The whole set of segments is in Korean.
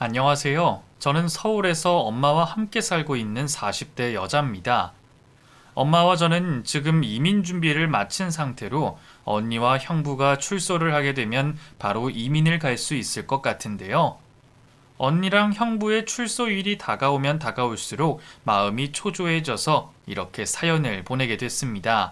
안녕하세요. 저는 서울에서 엄마와 함께 살고 있는 40대 여자입니다. 엄마와 저는 지금 이민 준비를 마친 상태로 언니와 형부가 출소를 하게 되면 바로 이민을 갈 수 있을 것 같은데요. 언니랑 형부의 출소일이 다가오면 다가올수록 마음이 초조해져서 이렇게 사연을 보내게 됐습니다.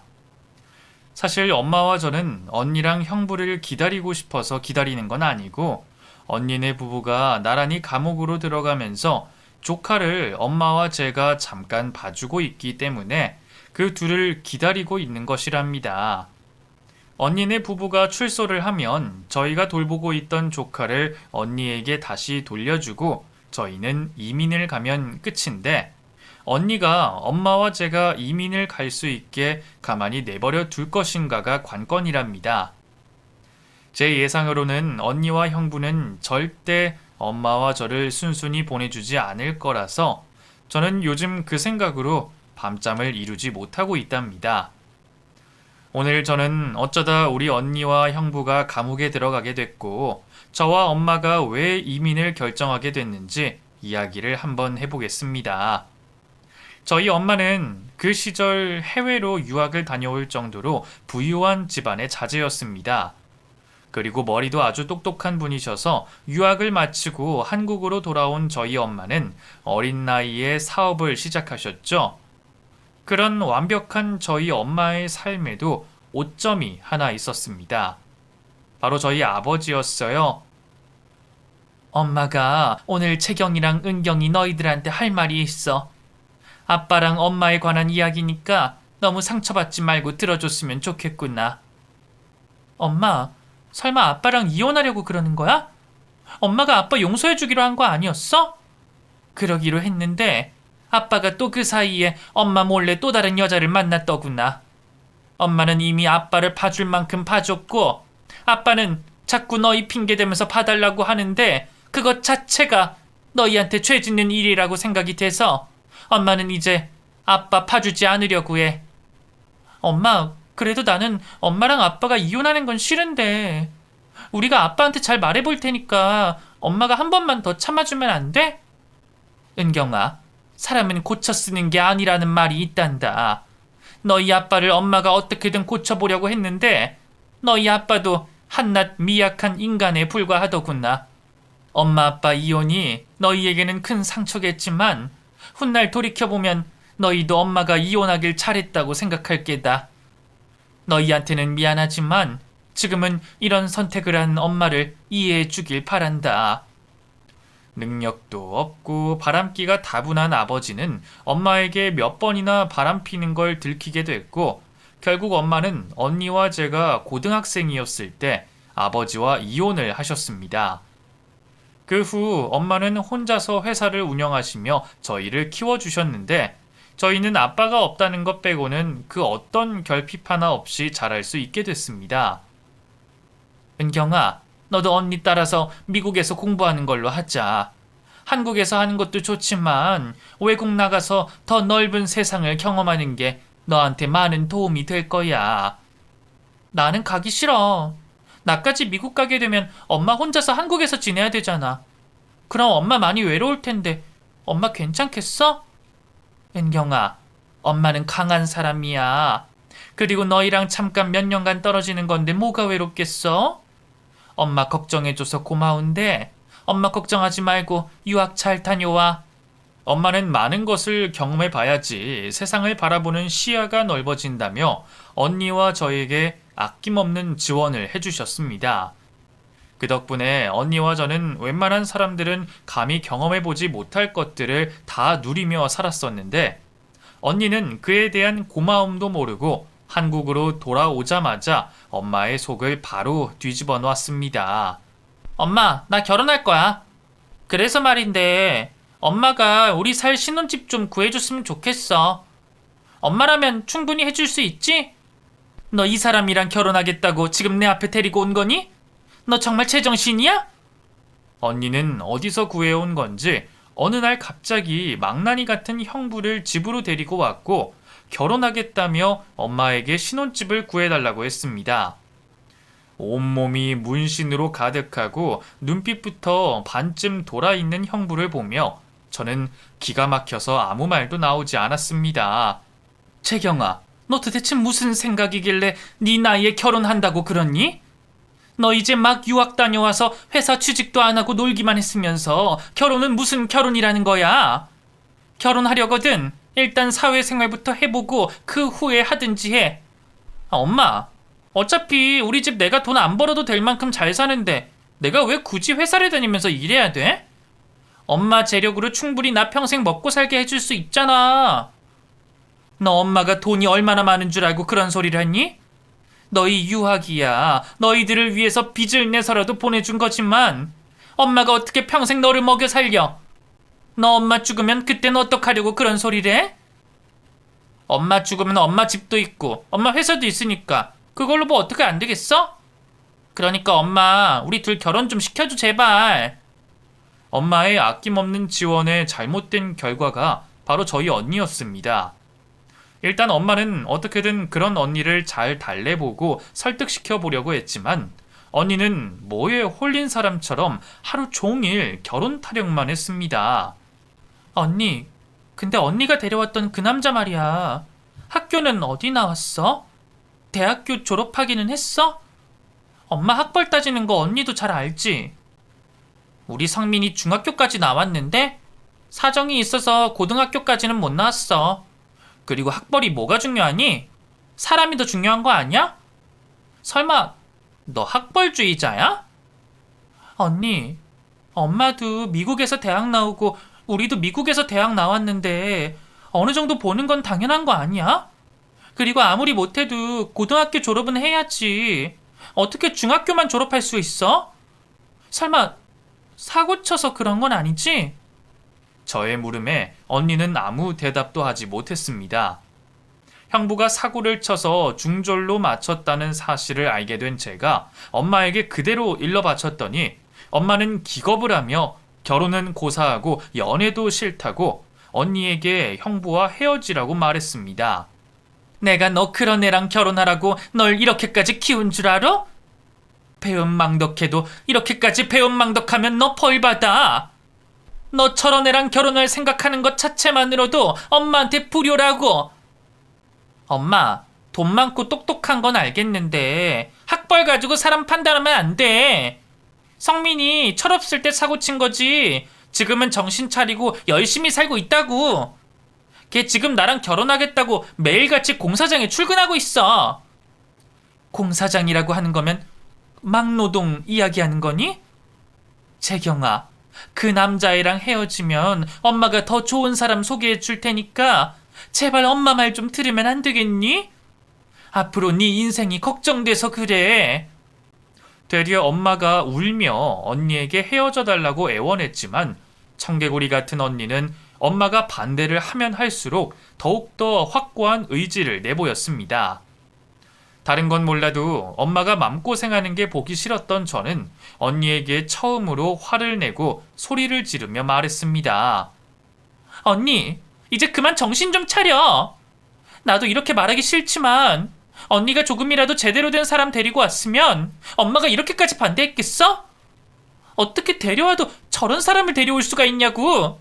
사실 엄마와 저는 언니랑 형부를 기다리고 싶어서 기다리는 건 아니고 언니네 부부가 나란히 감옥으로 들어가면서 조카를 엄마와 제가 잠깐 봐주고 있기 때문에 그 둘을 기다리고 있는 것이랍니다. 언니네 부부가 출소를 하면 저희가 돌보고 있던 조카를 언니에게 다시 돌려주고 저희는 이민을 가면 끝인데 언니가 엄마와 제가 이민을 갈 수 있게 가만히 내버려 둘 것인가가 관건이랍니다. 제 예상으로는 언니와 형부는 절대 엄마와 저를 순순히 보내주지 않을 거라서 저는 요즘 그 생각으로 밤잠을 이루지 못하고 있답니다. 오늘 저는 어쩌다 우리 언니와 형부가 감옥에 들어가게 됐고 저와 엄마가 왜 이민을 결정하게 됐는지 이야기를 한번 해보겠습니다. 저희 엄마는 그 시절 해외로 유학을 다녀올 정도로 부유한 집안의 자제였습니다. 그리고 머리도 아주 똑똑한 분이셔서 유학을 마치고 한국으로 돌아온 저희 엄마는 어린 나이에 사업을 시작하셨죠. 그런 완벽한 저희 엄마의 삶에도 오점이 하나 있었습니다. 바로 저희 아버지였어요. 엄마가 오늘 채경이랑 은경이 너희들한테 할 말이 있어. 아빠랑 엄마에 관한 이야기니까 너무 상처받지 말고 들어줬으면 좋겠구나. 엄마, 설마 아빠랑 이혼하려고 그러는 거야? 엄마가 아빠 용서해주기로 한 거 아니었어? 그러기로 했는데 아빠가 또 그 사이에 엄마 몰래 또 다른 여자를 만났더구나. 엄마는 이미 아빠를 봐줄 만큼 봐줬고 아빠는 자꾸 너희 핑계대면서 봐달라고 하는데 그것 자체가 너희한테 죄 짓는 일이라고 생각이 돼서 엄마는 이제 아빠 봐주지 않으려고 해. 엄마, 그래도 나는 엄마랑 아빠가 이혼하는 건 싫은데 우리가 아빠한테 잘 말해볼 테니까 엄마가 한 번만 더 참아주면 안 돼? 은경아, 사람은 고쳐 쓰는 게 아니라는 말이 있단다. 너희 아빠를 엄마가 어떻게든 고쳐보려고 했는데 너희 아빠도 한낱 미약한 인간에 불과하더구나. 엄마 아빠 이혼이 너희에게는 큰 상처겠지만 훗날 돌이켜보면 너희도 엄마가 이혼하길 잘했다고 생각할 게다. 너희한테는 미안하지만 지금은 이런 선택을 한 엄마를 이해해 주길 바란다. 능력도 없고 바람기가 다분한 아버지는 엄마에게 몇 번이나 바람피는 걸 들키게 됐고 결국 엄마는 언니와 제가 고등학생이었을 때 아버지와 이혼을 하셨습니다. 그 후 엄마는 혼자서 회사를 운영하시며 저희를 키워주셨는데 저희는 아빠가 없다는 것 빼고는 그 어떤 결핍 하나 없이 자랄 수 있게 됐습니다. 은경아, 너도 언니 따라서 미국에서 공부하는 걸로 하자. 한국에서 하는 것도 좋지만 외국 나가서 더 넓은 세상을 경험하는 게 너한테 많은 도움이 될 거야. 나는 가기 싫어. 나까지 미국 가게 되면 엄마 혼자서 한국에서 지내야 되잖아. 그럼 엄마 많이 외로울 텐데 엄마 괜찮겠어? 은경아, 엄마는 강한 사람이야. 그리고 너희랑 잠깐 몇 년간 떨어지는 건데 뭐가 외롭겠어? 엄마 걱정해줘서 고마운데 엄마 걱정하지 말고 유학 잘 다녀와. 엄마는 많은 것을 경험해 봐야지 세상을 바라보는 시야가 넓어진다며 언니와 저에게 아낌없는 지원을 해주셨습니다. 그 덕분에 언니와 저는 웬만한 사람들은 감히 경험해보지 못할 것들을 다 누리며 살았었는데 언니는 그에 대한 고마움도 모르고 한국으로 돌아오자마자 엄마의 속을 바로 뒤집어 놓았습니다. 엄마, 나 결혼할 거야. 그래서 말인데 엄마가 우리 살 신혼집 좀 구해줬으면 좋겠어. 엄마라면 충분히 해줄 수 있지? 너 이 사람이랑 결혼하겠다고 지금 내 앞에 데리고 온 거니? 너 정말 제정신이야? 언니는 어디서 구해온 건지 어느 날 갑자기 망나니 같은 형부를 집으로 데리고 왔고 결혼하겠다며 엄마에게 신혼집을 구해달라고 했습니다. 온몸이 문신으로 가득하고 눈빛부터 반쯤 돌아있는 형부를 보며 저는 기가 막혀서 아무 말도 나오지 않았습니다. 채경아, 너 도대체 무슨 생각이길래 네 나이에 결혼한다고 그러니? 너 이제 막 유학 다녀와서 회사 취직도 안 하고 놀기만 했으면서 결혼은 무슨 결혼이라는 거야? 결혼하려거든 일단 사회생활부터 해보고 그 후에 하든지 해. 엄마, 어차피 우리 집 내가 돈 안 벌어도 될 만큼 잘 사는데 내가 왜 굳이 회사를 다니면서 일해야 돼? 엄마 재력으로 충분히 나 평생 먹고 살게 해줄 수 있잖아. 너 엄마가 돈이 얼마나 많은 줄 알고 그런 소리를 했니? 너희 유학이야. 너희들을 위해서 빚을 내서라도 보내준 거지만 엄마가 어떻게 평생 너를 먹여 살려? 너 엄마 죽으면 그땐 어떡하려고 그런 소리를 해? 엄마 죽으면 엄마 집도 있고 엄마 회사도 있으니까 그걸로 뭐 어떻게 안 되겠어? 그러니까 엄마 우리 둘 결혼 좀 시켜줘 제발. 엄마의 아낌없는 지원에 잘못된 결과가 바로 저희 언니였습니다. 일단 엄마는 어떻게든 그런 언니를 잘 달래보고 설득시켜 보려고 했지만 언니는 뭐에 홀린 사람처럼 하루 종일 결혼 타령만 했습니다. 언니, 근데 언니가 데려왔던 그 남자 말이야. 학교는 어디 나왔어? 대학교 졸업하기는 했어? 엄마 학벌 따지는 거 언니도 잘 알지? 우리 성민이 중학교까지 나왔는데 사정이 있어서 고등학교까지는 못 나왔어. 그리고 학벌이 뭐가 중요하니? 사람이 더 중요한 거 아니야? 설마 너 학벌주의자야? 언니, 엄마도 미국에서 대학 나오고 우리도 미국에서 대학 나왔는데 어느 정도 보는 건 당연한 거 아니야? 그리고 아무리 못해도 고등학교 졸업은 해야지. 어떻게 중학교만 졸업할 수 있어? 설마 사고 쳐서 그런 건 아니지? 저의 물음에 언니는 아무 대답도 하지 못했습니다. 형부가 사고를 쳐서 중졸로 마쳤다는 사실을 알게 된 제가 엄마에게 그대로 일러 바쳤더니 엄마는 기겁을 하며 결혼은 고사하고 연애도 싫다고 언니에게 형부와 헤어지라고 말했습니다. 내가 너 그런 애랑 결혼하라고 널 이렇게까지 키운 줄 알아? 배은망덕해도 이렇게까지 배은망덕하면 너 벌 받아. 너처럼 애랑 결혼할 생각하는 것 자체만으로도 엄마한테 불효라고. 엄마, 돈 많고 똑똑한 건 알겠는데 학벌 가지고 사람 판단하면 안 돼. 성민이 철없을 때 사고 친 거지. 지금은 정신 차리고 열심히 살고 있다고. 걔 지금 나랑 결혼하겠다고 매일같이 공사장에 출근하고 있어. 공사장이라고 하는 거면 막노동 이야기하는 거니? 재경아, 그 남자애랑 헤어지면 엄마가 더 좋은 사람 소개해 줄 테니까 제발 엄마 말 좀 들으면 안 되겠니? 앞으로 네 인생이 걱정돼서 그래. 되려 엄마가 울며 언니에게 헤어져 달라고 애원했지만 청개구리 같은 언니는 엄마가 반대를 하면 할수록 더욱더 확고한 의지를 내보였습니다. 다른 건 몰라도 엄마가 맘고생하는 게 보기 싫었던 저는 언니에게 처음으로 화를 내고 소리를 지르며 말했습니다. 언니, 이제 그만 정신 좀 차려. 나도 이렇게 말하기 싫지만 언니가 조금이라도 제대로 된 사람 데리고 왔으면 엄마가 이렇게까지 반대했겠어? 어떻게 데려와도 저런 사람을 데려올 수가 있냐고.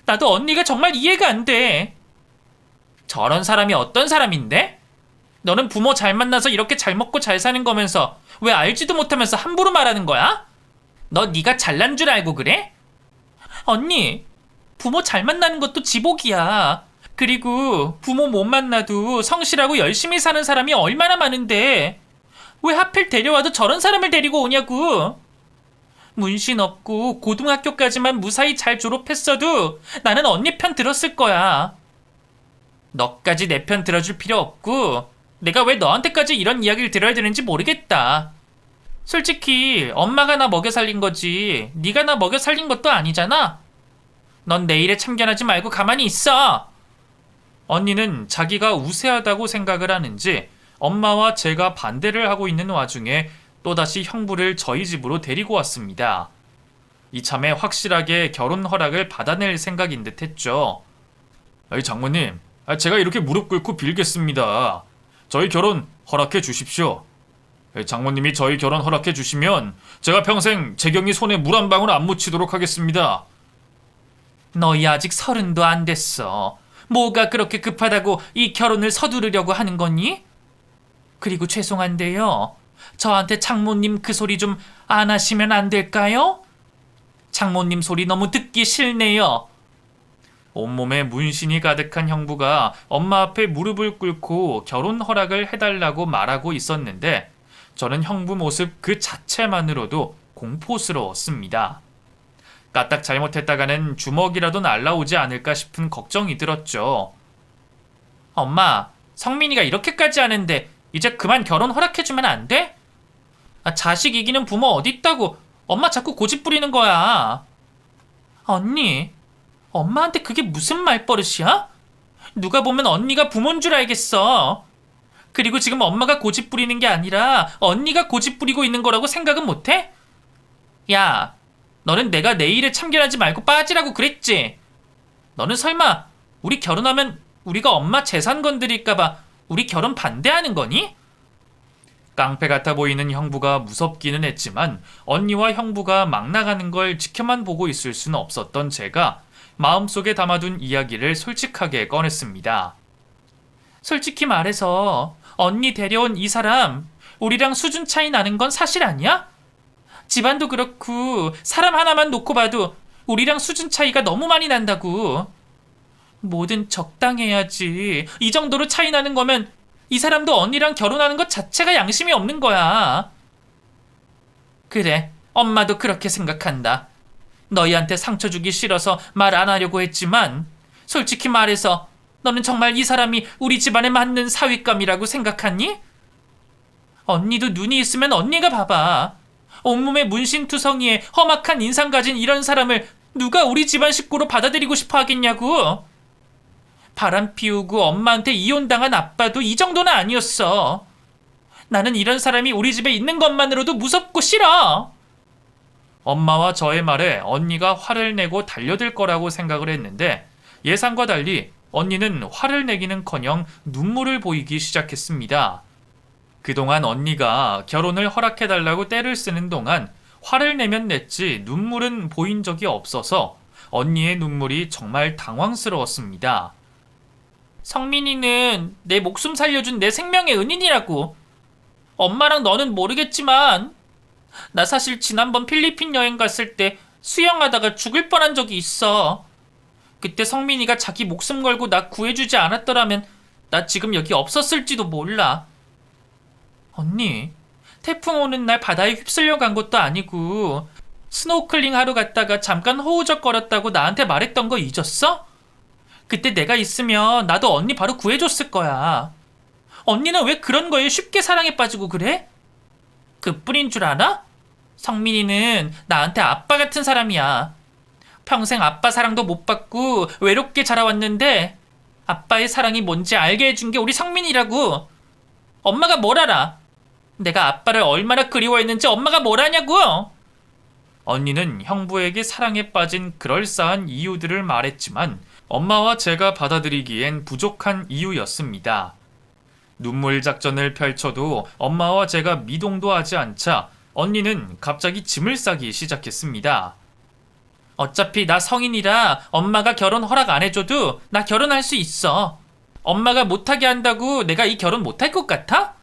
나도 언니가 정말 이해가 안 돼. 저런 사람이 어떤 사람인데? 너는 부모 잘 만나서 이렇게 잘 먹고 잘 사는 거면서 왜 알지도 못하면서 함부로 말하는 거야? 너 네가 잘난 줄 알고 그래? 언니, 부모 잘 만나는 것도 지복이야. 그리고 부모 못 만나도 성실하고 열심히 사는 사람이 얼마나 많은데 왜 하필 데려와도 저런 사람을 데리고 오냐고. 문신 없고 고등학교까지만 무사히 잘 졸업했어도 나는 언니 편 들었을 거야. 너까지 내 편 들어줄 필요 없고 내가 왜 너한테까지 이런 이야기를 들어야 되는지 모르겠다. 솔직히 엄마가 나 먹여 살린 거지 네가 나 먹여 살린 것도 아니잖아. 넌 내 일에 참견하지 말고 가만히 있어. 언니는 자기가 우세하다고 생각을 하는지 엄마와 제가 반대를 하고 있는 와중에 또다시 형부를 저희 집으로 데리고 왔습니다. 이참에 확실하게 결혼 허락을 받아낼 생각인 듯 했죠. '장모님, 제가 이렇게 무릎 꿇고 빌겠습니다. 저희 결혼 허락해 주십시오. 장모님이 저희 결혼 허락해 주시면 제가 평생 재경이 손에 물 한 방울 안 묻히도록 하겠습니다. 너희 아직 30도 안 됐어. 뭐가 그렇게 급하다고 이 결혼을 서두르려고 하는 거니? 그리고 죄송한데요. 저한테 장모님 그 소리 좀 안 하시면 안 될까요? 장모님 소리 너무 듣기 싫네요. 온몸에 문신이 가득한 형부가 엄마 앞에 무릎을 꿇고 결혼 허락을 해달라고 말하고 있었는데 저는 형부 모습 그 자체만으로도 공포스러웠습니다. 까딱 잘못했다가는 주먹이라도 날라오지 않을까 싶은 걱정이 들었죠. 엄마, 성민이가 이렇게까지 하는데 이제 그만 결혼 허락해주면 안 돼? 자식 이기는 부모 어딨다고 엄마 자꾸 고집 부리는 거야. 언니, 엄마한테 그게 무슨 말버릇이야? 누가 보면 언니가 부모인 줄 알겠어. 그리고 지금 엄마가 고집 부리는 게 아니라 언니가 고집 부리고 있는 거라고 생각은 못해? 야, 너는 내가 내 일에 참견하지 말고 빠지라고 그랬지? 너는 설마 우리 결혼하면 우리가 엄마 재산 건드릴까봐 우리 결혼 반대하는 거니? 깡패 같아 보이는 형부가 무섭기는 했지만 언니와 형부가 막 나가는 걸 지켜만 보고 있을 수는 없었던 제가 마음속에 담아둔 이야기를 솔직하게 꺼냈습니다. 솔직히 말해서 언니 데려온 이 사람 우리랑 수준 차이 나는 건 사실 아니야? 집안도 그렇고 사람 하나만 놓고 봐도 우리랑 수준 차이가 너무 많이 난다고. 뭐든 적당해야지. 이 정도로 차이 나는 거면 이 사람도 언니랑 결혼하는 것 자체가 양심이 없는 거야. 그래, 엄마도 그렇게 생각한다. 너희한테 상처 주기 싫어서 말 안 하려고 했지만 솔직히 말해서 너는 정말 이 사람이 우리 집안에 맞는 사윗감이라고 생각하니? 언니도 눈이 있으면 언니가 봐봐. 온몸에 문신투성이에 험악한 인상 가진 이런 사람을 누가 우리 집안 식구로 받아들이고 싶어 하겠냐고. 바람 피우고 엄마한테 이혼당한 아빠도 이 정도는 아니었어. 나는 이런 사람이 우리 집에 있는 것만으로도 무섭고 싫어. 엄마와 저의 말에 언니가 화를 내고 달려들 거라고 생각을 했는데 예상과 달리 언니는 화를 내기는커녕 눈물을 보이기 시작했습니다. 그동안 언니가 결혼을 허락해달라고 떼를 쓰는 동안 화를 내면 냈지 눈물은 보인 적이 없어서 언니의 눈물이 정말 당황스러웠습니다. 성민이는 내 목숨 살려준 내 생명의 은인이라고. 엄마랑 너는 모르겠지만 나 사실 지난번 필리핀 여행 갔을 때 수영하다가 죽을 뻔한 적이 있어. 그때 성민이가 자기 목숨 걸고 나 구해주지 않았더라면 나 지금 여기 없었을지도 몰라. 언니, 태풍 오는 날 바다에 휩쓸려 간 것도 아니고 스노클링 하러 갔다가 잠깐 허우적거렸다고 나한테 말했던 거 잊었어? 그때 내가 있으면 나도 언니 바로 구해줬을 거야. 언니는 왜 그런 거에 쉽게 사랑에 빠지고 그래? 그뿐인 줄 알아? 성민이는 나한테 아빠 같은 사람이야. 평생 아빠 사랑도 못 받고 외롭게 자라왔는데 아빠의 사랑이 뭔지 알게 해준 게 우리 성민이라고. 엄마가 뭘 알아? 내가 아빠를 얼마나 그리워했는지 엄마가 뭘 아냐고. 언니는 형부에게 사랑에 빠진 그럴싸한 이유들을 말했지만 엄마와 제가 받아들이기엔 부족한 이유였습니다. 눈물 작전을 펼쳐도 엄마와 제가 미동도 하지 않자 언니는 갑자기 짐을 싸기 시작했습니다. 어차피 나 성인이라 엄마가 결혼 허락 안 해줘도 나 결혼할 수 있어. 엄마가 못하게 한다고 내가 이 결혼 못할 것 같아?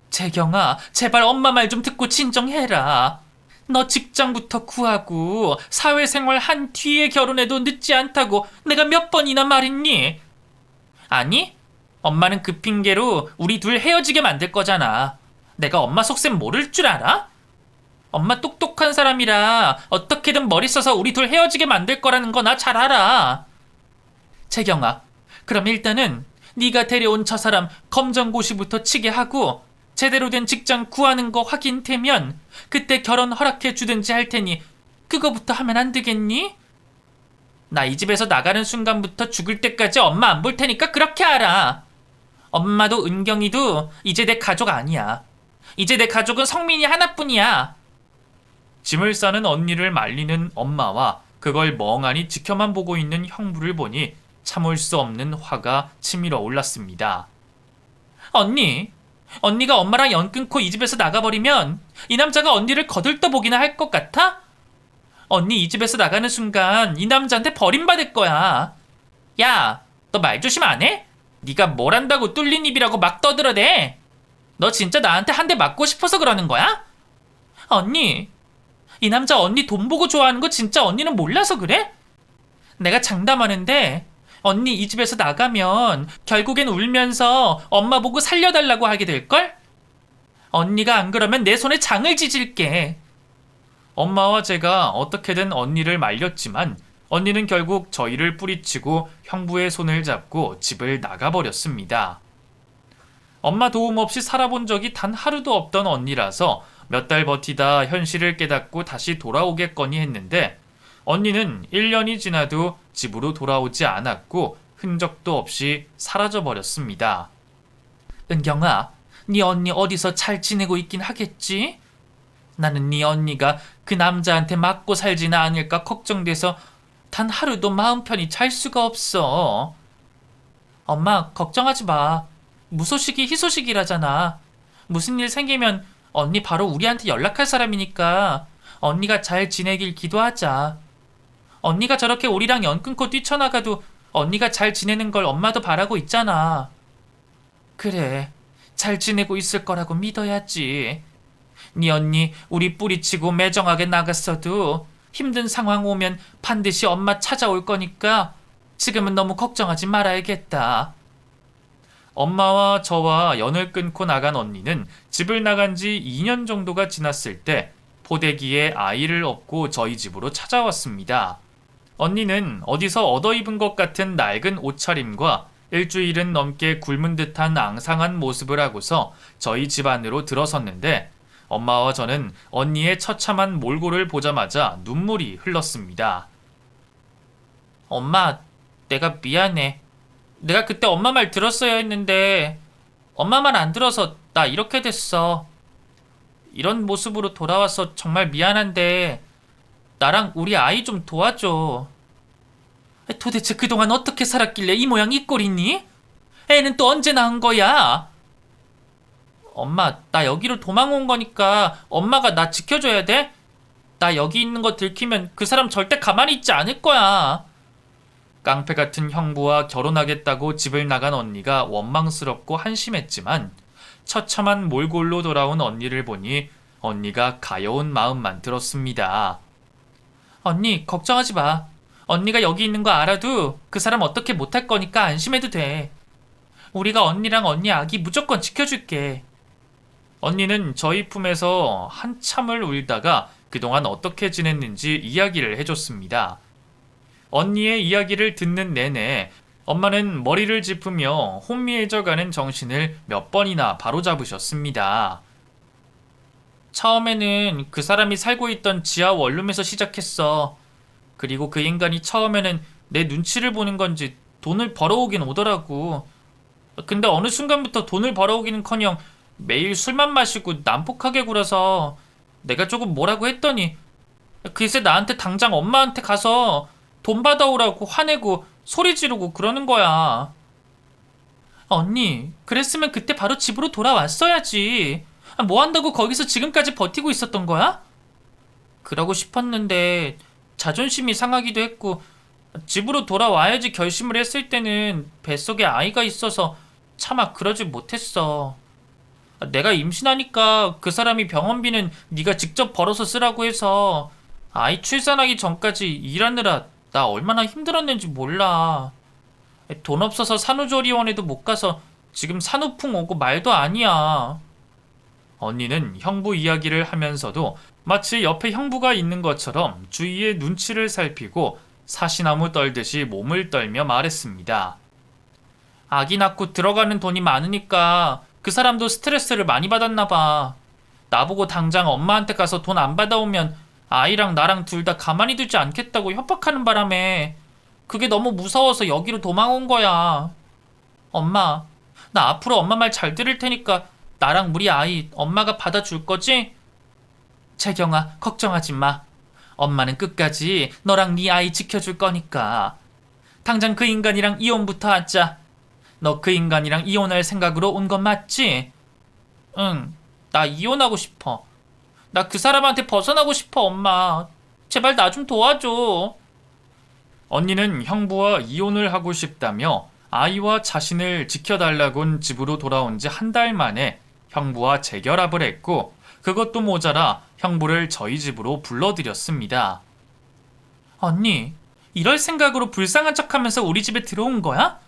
재경아, 제발 엄마 말 좀 듣고 진정해라. 너 직장부터 구하고 사회생활 한 뒤에 결혼해도 늦지 않다고 내가 몇 번이나 말했니? 아니, 엄마는 그 핑계로 우리 둘 헤어지게 만들 거잖아. 내가 엄마 속셈 모를 줄 알아? 엄마 똑똑한 사람이라 어떻게든 머리 써서 우리 둘 헤어지게 만들 거라는 거 나 잘 알아. 재경아, 그럼 일단은 네가 데려온 저 사람 검정고시부터 치게 하고 제대로 된 직장 구하는 거 확인되면 그때 결혼 허락해 주든지 할 테니 그거부터 하면 안 되겠니? 나 이 집에서 나가는 순간부터 죽을 때까지 엄마 안 볼 테니까 그렇게 알아. 엄마도 은경이도 이제 내 가족 아니야. 이제 내 가족은 성민이 하나뿐이야. 짐을 싸는 언니를 말리는 엄마와 그걸 멍하니 지켜만 보고 있는 형부를 보니 참을 수 없는 화가 치밀어 올랐습니다. 언니, 언니가 엄마랑 연 끊고 이 집에서 나가버리면 이 남자가 언니를 거들떠보기나 할 것 같아? 언니 이 집에서 나가는 순간 이 남자한테 버림받을 거야. 야, 너 말 조심 안 해? 네가 뭘 한다고 뚫린 입이라고 막 떠들어대. 너 진짜 나한테 한 대 맞고 싶어서 그러는 거야? 언니, 이 남자 언니 돈 보고 좋아하는 거 진짜 언니는 몰라서 그래? 내가 장담하는데 언니 이 집에서 나가면 결국엔 울면서 엄마 보고 살려달라고 하게 될걸? 언니가 안 그러면 내 손에 장을 지질게. 엄마와 제가 어떻게든 언니를 말렸지만 언니는 결국 저희를 뿌리치고 형부의 손을 잡고 집을 나가버렸습니다. 엄마 도움 없이 살아본 적이 단 하루도 없던 언니라서 몇 달 버티다 현실을 깨닫고 다시 돌아오겠거니 했는데 언니는 1년이 지나도 집으로 돌아오지 않았고 흔적도 없이 사라져버렸습니다. 은경아, 네 언니 어디서 잘 지내고 있긴 하겠지? 나는 네 언니가 그 남자한테 맞고 살지는 않을까 걱정돼서 단 하루도 마음 편히 잘 수가 없어. 엄마, 걱정하지 마. 무소식이 희소식이라잖아. 무슨 일 생기면 언니 바로 우리한테 연락할 사람이니까 언니가 잘 지내길 기도하자. 언니가 저렇게 우리랑 연 끊고 뛰쳐나가도 언니가 잘 지내는 걸 엄마도 바라고 있잖아. 그래, 잘 지내고 있을 거라고 믿어야지. 네 언니 우리 뿌리치고 매정하게 나갔어도 힘든 상황 오면 반드시 엄마 찾아올 거니까 지금은 너무 걱정하지 말아야겠다. 엄마와 저와 연을 끊고 나간 언니는 집을 나간 지 2년 정도가 지났을 때 포대기에 아이를 업고 저희 집으로 찾아왔습니다. 언니는 어디서 얻어입은 것 같은 낡은 옷차림과 일주일은 넘게 굶은 듯한 앙상한 모습을 하고서 저희 집 안으로 들어섰는데 엄마와 저는 언니의 처참한 몰골을 보자마자 눈물이 흘렀습니다. 엄마, 내가 미안해. 내가 그때 엄마 말 들었어야 했는데 엄마 말 안 들어서 나 이렇게 됐어. 이런 모습으로 돌아와서 정말 미안한데 나랑 우리 아이 좀 도와줘. 도대체 그동안 어떻게 살았길래 이 모양 이 꼴이니? 애는 또 언제 낳은 거야? 엄마, 나 여기로 도망 온 거니까 엄마가 나 지켜줘야 돼? 나 여기 있는 거 들키면 그 사람 절대 가만히 있지 않을 거야. 깡패 같은 형부와 결혼하겠다고 집을 나간 언니가 원망스럽고 한심했지만 처참한 몰골로 돌아온 언니를 보니 언니가 가여운 마음만 들었습니다. 언니, 걱정하지 마. 언니가 여기 있는 거 알아도 그 사람 어떻게 못할 거니까 안심해도 돼. 우리가 언니랑 언니 아기 무조건 지켜줄게. 언니는 저희 품에서 한참을 울다가 그동안 어떻게 지냈는지 이야기를 해줬습니다. 언니의 이야기를 듣는 내내 엄마는 머리를 짚으며 혼미해져가는 정신을 몇 번이나 바로잡으셨습니다. 처음에는 그 사람이 살고 있던 지하 원룸에서 시작했어. 그리고 그 인간이 처음에는 내 눈치를 보는 건지 돈을 벌어오긴 오더라고. 근데 어느 순간부터 돈을 벌어오기는커녕 매일 술만 마시고 난폭하게 굴어서 내가 조금 뭐라고 했더니 글쎄 나한테 당장 엄마한테 가서 돈 받아오라고 화내고 소리 지르고 그러는 거야. 언니, 그랬으면 그때 바로 집으로 돌아왔어야지. 뭐 한다고 거기서 지금까지 버티고 있었던 거야? 그러고 싶었는데 자존심이 상하기도 했고 집으로 돌아와야지 결심을 했을 때는 뱃속에 아이가 있어서 차마 그러지 못했어. 내가 임신하니까 그 사람이 병원비는 네가 직접 벌어서 쓰라고 해서 아이 출산하기 전까지 일하느라 나 얼마나 힘들었는지 몰라. 돈 없어서 산후조리원에도 못 가서 지금 산후풍 오고 말도 아니야. 언니는 형부 이야기를 하면서도 마치 옆에 형부가 있는 것처럼 주위의 눈치를 살피고 사시나무 떨듯이 몸을 떨며 말했습니다. 아기 낳고 들어가는 돈이 많으니까 그 사람도 스트레스를 많이 받았나 봐. 나보고 당장 엄마한테 가서 돈 안 받아오면 아이랑 나랑 둘 다 가만히 두지 않겠다고 협박하는 바람에 그게 너무 무서워서 여기로 도망 온 거야. 엄마, 나 앞으로 엄마 말 잘 들을 테니까 나랑 우리 아이 엄마가 받아줄 거지? 재경아, 걱정하지 마. 엄마는 끝까지 너랑 네 아이 지켜줄 거니까. 당장 그 인간이랑 이혼부터 하자. 너 그 인간이랑 이혼할 생각으로 온 건 맞지? 응, 나 이혼하고 싶어. 나 그 사람한테 벗어나고 싶어, 엄마. 제발 나 좀 도와줘. 언니는 형부와 이혼을 하고 싶다며 아이와 자신을 지켜달라곤 집으로 돌아온 지 한 달 만에 형부와 재결합을 했고 그것도 모자라 형부를 저희 집으로 불러들였습니다. 언니, 이럴 생각으로 불쌍한 척하면서 우리 집에 들어온 거야?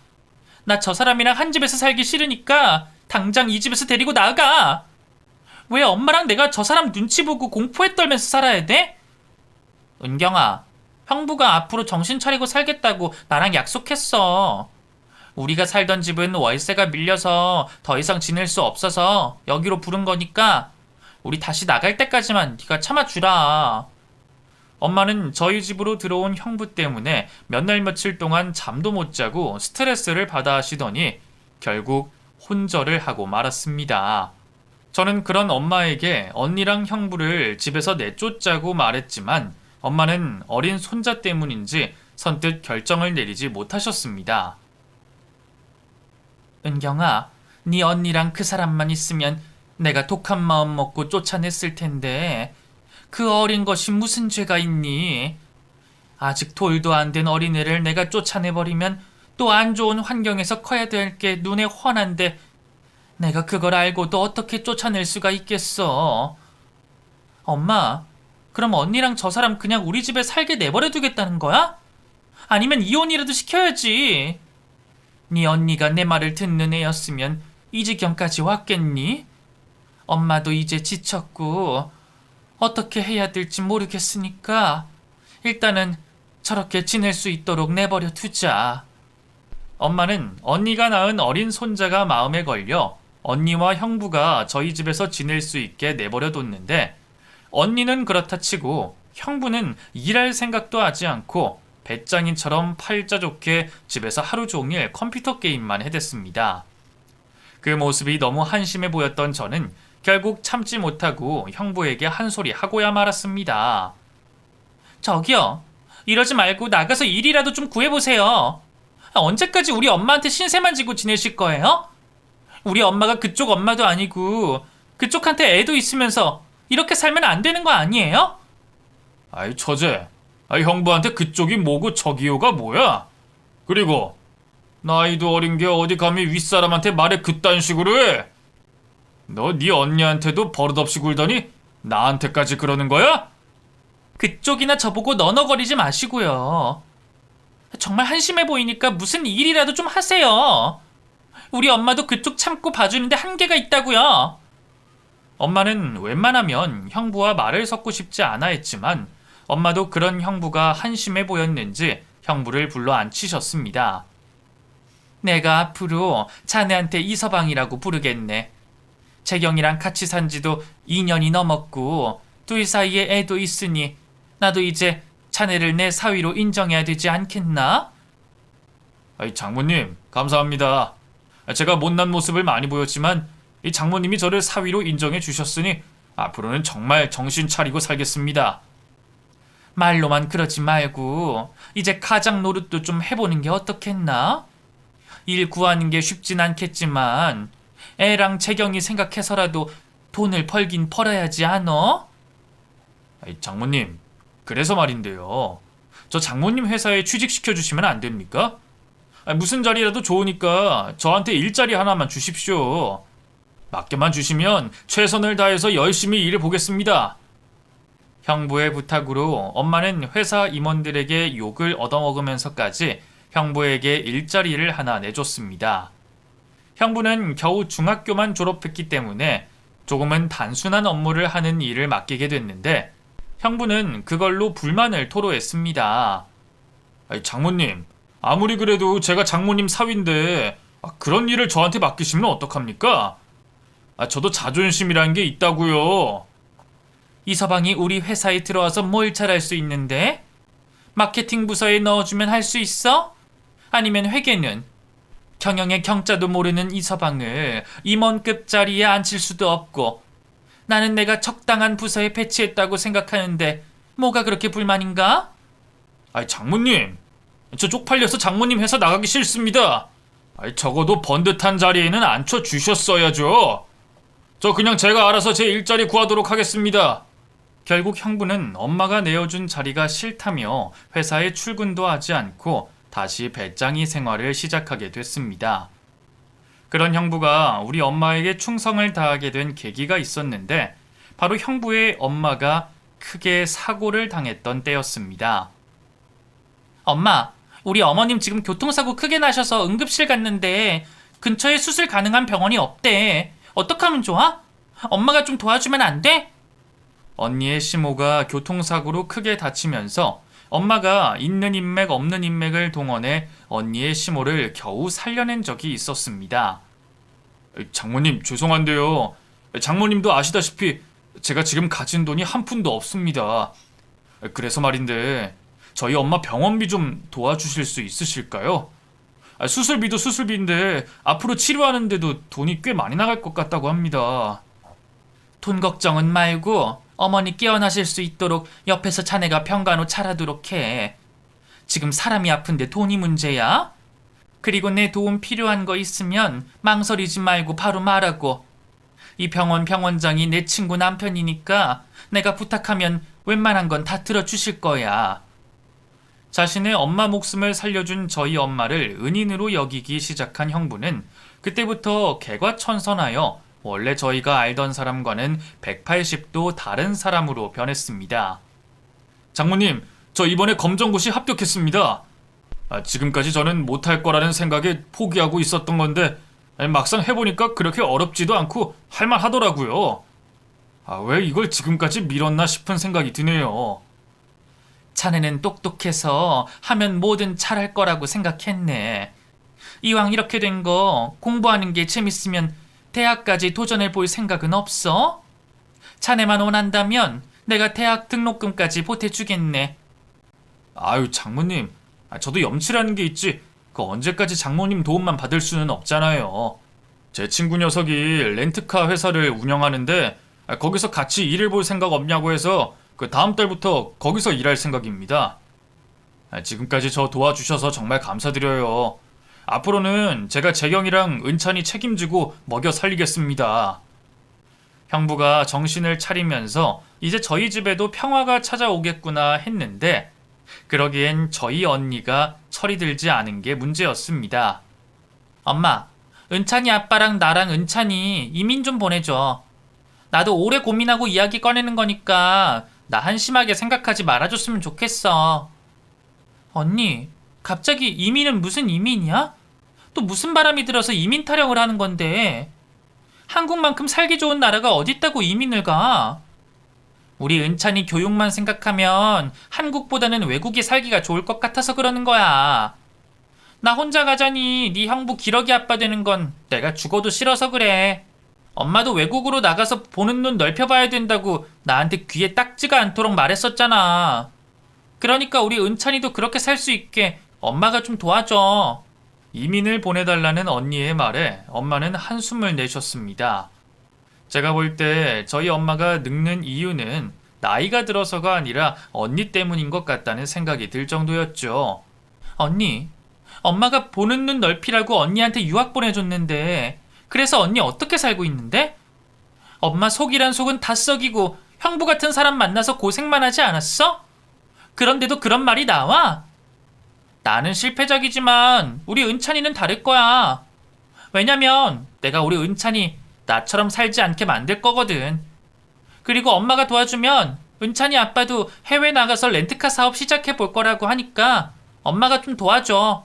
나 저 사람이랑 한 집에서 살기 싫으니까 당장 이 집에서 데리고 나가. 왜 엄마랑 내가 저 사람 눈치 보고 공포에 떨면서 살아야 돼? 은경아, 형부가 앞으로 정신 차리고 살겠다고 나랑 약속했어. 우리가 살던 집은 월세가 밀려서 더 이상 지낼 수 없어서 여기로 부른 거니까 우리 다시 나갈 때까지만 네가 참아주라. 엄마는 저희 집으로 들어온 형부 때문에 몇 날 며칠 동안 잠도 못 자고 스트레스를 받아 하시더니 결국 혼절을 하고 말았습니다. 저는 그런 엄마에게 언니랑 형부를 집에서 내쫓자고 말했지만 엄마는 어린 손자 때문인지 선뜻 결정을 내리지 못하셨습니다. 은경아, 네 언니랑 그 사람만 있으면 내가 독한 마음 먹고 쫓아냈을 텐데 그 어린 것이 무슨 죄가 있니? 아직 돌도 안 된 어린애를 내가 쫓아내버리면 또 안 좋은 환경에서 커야 될 게 눈에 훤한데 내가 그걸 알고도 어떻게 쫓아낼 수가 있겠어? 엄마, 그럼 언니랑 저 사람 그냥 우리 집에 살게 내버려 두겠다는 거야? 아니면 이혼이라도 시켜야지. 네 언니가 내 말을 듣는 애였으면 이 지경까지 왔겠니? 엄마도 이제 지쳤고 어떻게 해야 될지 모르겠으니까 일단은 저렇게 지낼 수 있도록 내버려 두자. 엄마는 언니가 낳은 어린 손자가 마음에 걸려 언니와 형부가 저희 집에서 지낼 수 있게 내버려 뒀는데 언니는 그렇다 치고 형부는 일할 생각도 하지 않고 배짱이처럼 팔자 좋게 집에서 하루 종일 컴퓨터 게임만 해댔습니다. 그 모습이 너무 한심해 보였던 저는 결국 참지 못하고 형부에게 한 소리 하고야 말았습니다. 저기요, 이러지 말고 나가서 일이라도 좀 구해보세요. 언제까지 우리 엄마한테 신세만 지고 지내실 거예요? 우리 엄마가 그쪽 엄마도 아니고 그쪽한테 애도 있으면서 이렇게 살면 안 되는 거 아니에요? 아이 처제, 형부한테 그쪽이 뭐고 저기요가 뭐야? 그리고 나이도 어린 게 어디 감히 윗사람한테 말을 그딴 식으로 해? 너 네 언니한테도 버릇없이 굴더니 나한테까지 그러는 거야? 그쪽이나 저보고 너너거리지 마시고요. 정말 한심해 보이니까 무슨 일이라도 좀 하세요. 우리 엄마도 그쪽 참고 봐주는데 한계가 있다고요. 엄마는 웬만하면 형부와 말을 섞고 싶지 않아 했지만 엄마도 그런 형부가 한심해 보였는지 형부를 불러 앉히셨습니다. 내가 앞으로 자네한테 이서방이라고 부르겠네. 재경이랑 같이 산 지도 2년이 넘었고 둘 사이에 애도 있으니 나도 이제 자네를 내 사위로 인정해야 되지 않겠나? 장모님, 감사합니다. 제가 못난 모습을 많이 보였지만 이 장모님이 저를 사위로 인정해 주셨으니 앞으로는 정말 정신 차리고 살겠습니다. 말로만 그러지 말고 이제 가장 노릇도 좀 해보는 게 어떻겠나? 일 구하는 게 쉽진 않겠지만 애랑 재경이 생각해서라도 돈을 벌긴 벌어야지 않어? 장모님, 그래서 말인데요. 저 장모님 회사에 취직시켜 주시면 안 됩니까? 무슨 자리라도 좋으니까 저한테 일자리 하나만 주십시오. 맡겨만 주시면 최선을 다해서 열심히 일해 보겠습니다. 형부의 부탁으로 엄마는 회사 임원들에게 욕을 얻어먹으면서까지 형부에게 일자리를 하나 내줬습니다. 형부는 겨우 중학교만 졸업했기 때문에 조금은 단순한 업무를 하는 일을 맡기게 됐는데 형부는 그걸로 불만을 토로했습니다. 장모님, 아무리 그래도 제가 장모님 사위인데 그런 일을 저한테 맡기시면 어떡합니까? 저도 자존심이라는 게 있다고요. 이서방이 우리 회사에 들어와서 뭘 잘할 수 있는데? 마케팅 부서에 넣어주면 할 수 있어? 아니면 회계는? 경영의 경자도 모르는 이서방을 임원급 자리에 앉힐 수도 없고 나는 내가 적당한 부서에 배치했다고 생각하는데 뭐가 그렇게 불만인가? 장모님, 저 쪽팔려서 장모님 회사 나가기 싫습니다. 적어도 번듯한 자리에는 앉혀주셨어야죠. 저 그냥 제가 알아서 제 일자리 구하도록 하겠습니다. 결국 형부는 엄마가 내어준 자리가 싫다며 회사에 출근도 하지 않고 다시 배짱이 생활을 시작하게 됐습니다. 그런 형부가 우리 엄마에게 충성을 다하게 된 계기가 있었는데 바로 형부의 엄마가 크게 사고를 당했던 때였습니다. 엄마, 우리 어머님 지금 교통사고 크게 나셔서 응급실 갔는데 근처에 수술 가능한 병원이 없대. 어떡하면 좋아? 엄마가 좀 도와주면 안 돼? 언니의 시모가 교통사고로 크게 다치면서 엄마가 있는 인맥 없는 인맥을 동원해 언니의 시모를 겨우 살려낸 적이 있었습니다. 장모님 죄송한데요. 장모님도 아시다시피 제가 지금 가진 돈이 한 푼도 없습니다. 그래서 말인데 저희 엄마 병원비 좀 도와주실 수 있으실까요? 수술비도 수술비인데 앞으로 치료하는데도 돈이 꽤 많이 나갈 것 같다고 합니다. 돈 걱정은 말고 어머니 깨어나실 수 있도록 옆에서 자네가 병간호 차라도록 해. 지금 사람이 아픈데 돈이 문제야? 그리고 내 도움 필요한 거 있으면 망설이지 말고 바로 말하고. 이 병원 병원장이 내 친구 남편이니까 내가 부탁하면 웬만한 건 다 들어주실 거야. 자신의 엄마 목숨을 살려준 저희 엄마를 은인으로 여기기 시작한 형부는 그때부터 개과천선하여 원래 저희가 알던 사람과는 180도 다른 사람으로 변했습니다. 장모님, 저 이번에 검정고시 합격했습니다. 지금까지 저는 못할 거라는 생각에 포기하고 있었던 건데 막상 해보니까 그렇게 어렵지도 않고 할만하더라고요. 왜 이걸 지금까지 미뤘나 싶은 생각이 드네요. 자네는 똑똑해서 하면 뭐든 잘할 거라고 생각했네. 이왕 이렇게 된 거 공부하는 게 재밌으면 대학까지 도전해 볼 생각은 없어? 자네만 원한다면 내가 대학 등록금까지 보태주겠네. 아유, 장모님. 저도 염치라는 게 있지. 그 언제까지 장모님 도움만 받을 수는 없잖아요. 제 친구 녀석이 렌트카 회사를 운영하는데 거기서 같이 일을 볼 생각 없냐고 해서 그 다음 달부터 거기서 일할 생각입니다. 지금까지 저 도와주셔서 정말 감사드려요. 앞으로는 제가 재경이랑 은찬이 책임지고 먹여 살리겠습니다. 형부가 정신을 차리면서 이제 저희 집에도 평화가 찾아오겠구나 했는데 그러기엔 저희 언니가 철이 들지 않은 게 문제였습니다. 엄마, 은찬이 아빠랑 나랑 은찬이 이민 좀 보내줘. 나도 오래 고민하고 이야기 꺼내는 거니까 나 한심하게 생각하지 말아줬으면 좋겠어. 언니, 갑자기 이민은 무슨 이민이야? 또 무슨 바람이 들어서 이민 타령을 하는 건데? 한국만큼 살기 좋은 나라가 어딨다고 이민을 가? 우리 은찬이 교육만 생각하면 한국보다는 외국에 살기가 좋을 것 같아서 그러는 거야. 나 혼자 가자니 네 형부 기러기 아빠 되는 건 내가 죽어도 싫어서 그래. 엄마도 외국으로 나가서 보는 눈 넓혀봐야 된다고 나한테 귀에 딱지가 않도록 말했었잖아. 그러니까 우리 은찬이도 그렇게 살 수 있게 엄마가 좀 도와줘. 이민을 보내달라는 언니의 말에 엄마는 한숨을 내셨습니다. 제가 볼 때 저희 엄마가 늙는 이유는 나이가 들어서가 아니라 언니 때문인 것 같다는 생각이 들 정도였죠. 언니, 엄마가 보는 눈 넓히라고 언니한테 유학 보내줬는데 그래서 언니 어떻게 살고 있는데? 엄마 속이란 속은 다 썩이고 형부 같은 사람 만나서 고생만 하지 않았어? 그런데도 그런 말이 나와? 나는 실패작이지만 우리 은찬이는 다를 거야. 왜냐면 내가 우리 은찬이 나처럼 살지 않게 만들 거거든. 그리고 엄마가 도와주면 은찬이 아빠도 해외 나가서 렌트카 사업 시작해 볼 거라고 하니까 엄마가 좀 도와줘.